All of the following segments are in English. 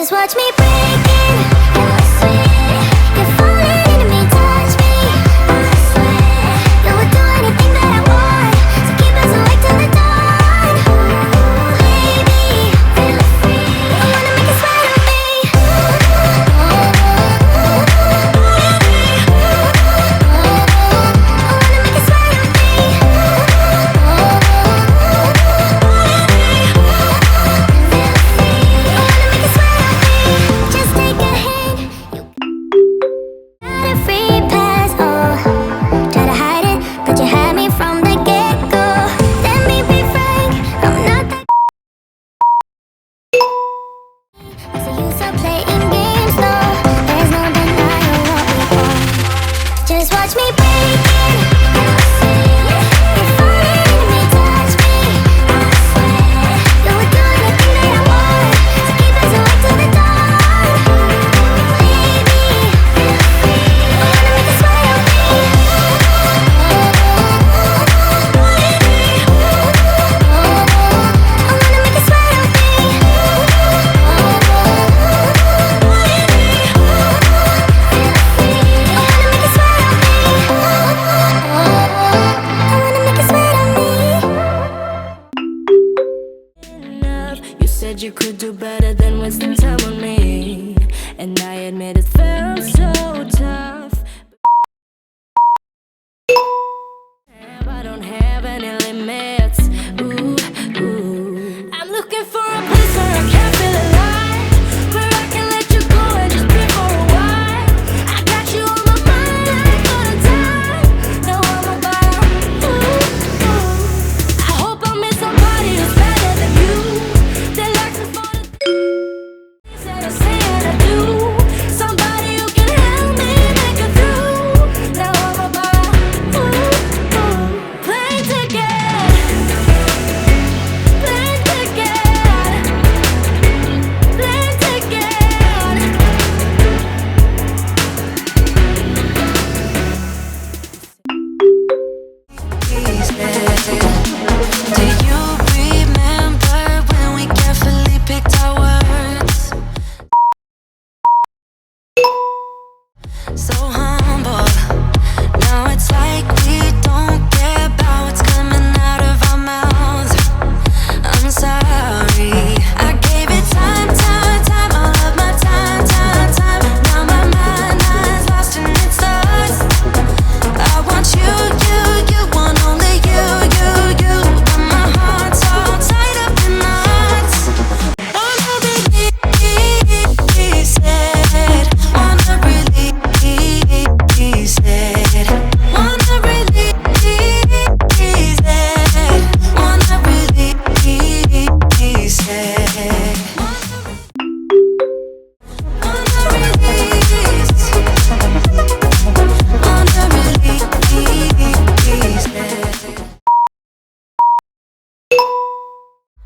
Just watch me breaking. I swear, you're falling into me, touch me. I swear, you would do anything that I want. So keep us awake till the dawn. Baby, feel free. I wanna make you sweat on me. I wanna make you sweat on me. Just take a hint. You got a free pass. Oh, try to hide it, but you had me from the get-go. Let me be frank, I'm not that. I see you stop playing games, though. There's no denying what we want. Just watch me break it. I swear, you're falling into me, touch me. I swear, you would do anything that I want. So keep us awake till the dawn. Baby, feel free. I wanna make you sweat on me. I wanna make you sweat on me. You said you could do better than wasting time on me, and I admit it felt so tough. I don't have any limits. Ooh, ooh. I'm looking for a place where I can feel alive, where I can let you go and just be for a while. I got you on my mind like all the time. Now I'm about, ooh, ooh. I hope I meet somebody who's better than you, that likes me for the things that I say and I do. Somebody who can help me make it through. Now I'm about, ooh, ooh. Playing together, playing together, playing together. Do you remember when we carefully picked our words? So humble. Now it's like we don't care about what's coming out of our mouths. I'm sorry. I gave it time, time, time, all of my time, time, time. Now my mind's lost in its thoughts. I want you, you want only you, you. But my heart's all tied up in knots. Wanna release it, wanna release it, wanna release it, wanna release it, wanna release, wanna release it.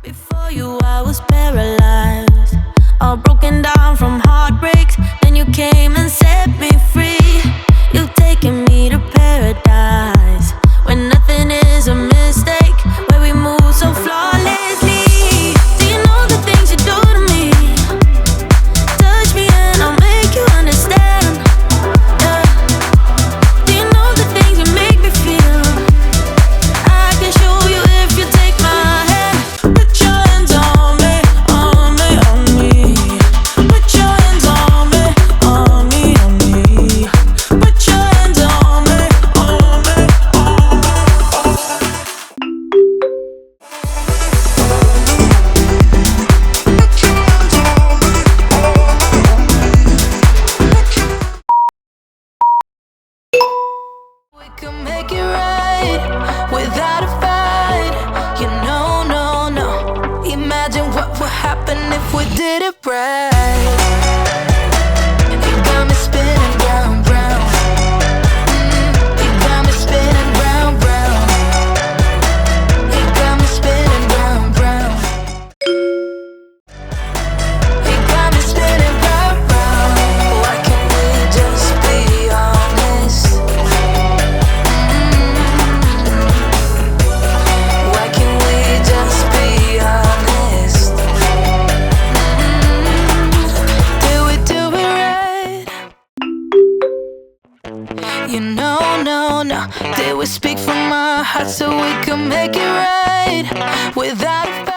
Before you, I was paralyzed, all broken down from heartbreaks. Then you came and set me free. You've taken me to paradise, where nothing is a mistake, where we move so flawlessly. Do you know the things you do to me? Touch me and I'll make you understand. Yeah. Do you know the things you make me feel? I can show you if you take my hand. Put your hands on me, on me, on me. Put your hands on me, on me, on me. They would speak from my heart so we could make it right without a fight.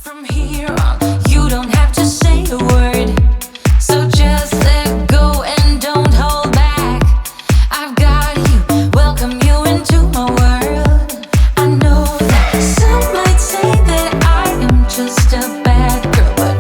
From here on, you don't have to say a word. So just let go and don't hold back. I've got you, welcome you into my world. I know that some might say that I am just a bad girl, but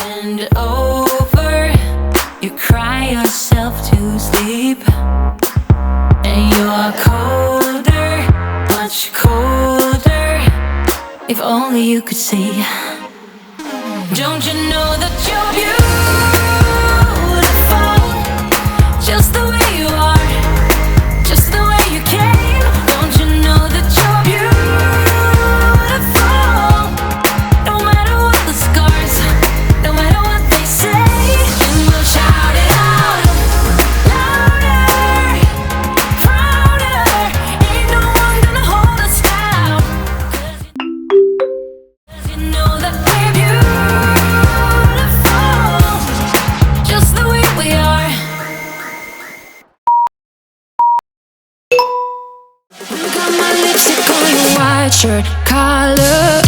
and over, you cry yourself to sleep, and you're colder, much colder. If only you could see. Don't you know that you're beautiful, just the way you are, just the way you came? Don't you know that you're beautiful, no matter what the scars, no matter what they say? And we'll shout it out louder, prouder. Ain't no one gonna hold us down, 'cause you know that we're beautiful, just the way we are. Got my lipstick on your white shirt collar.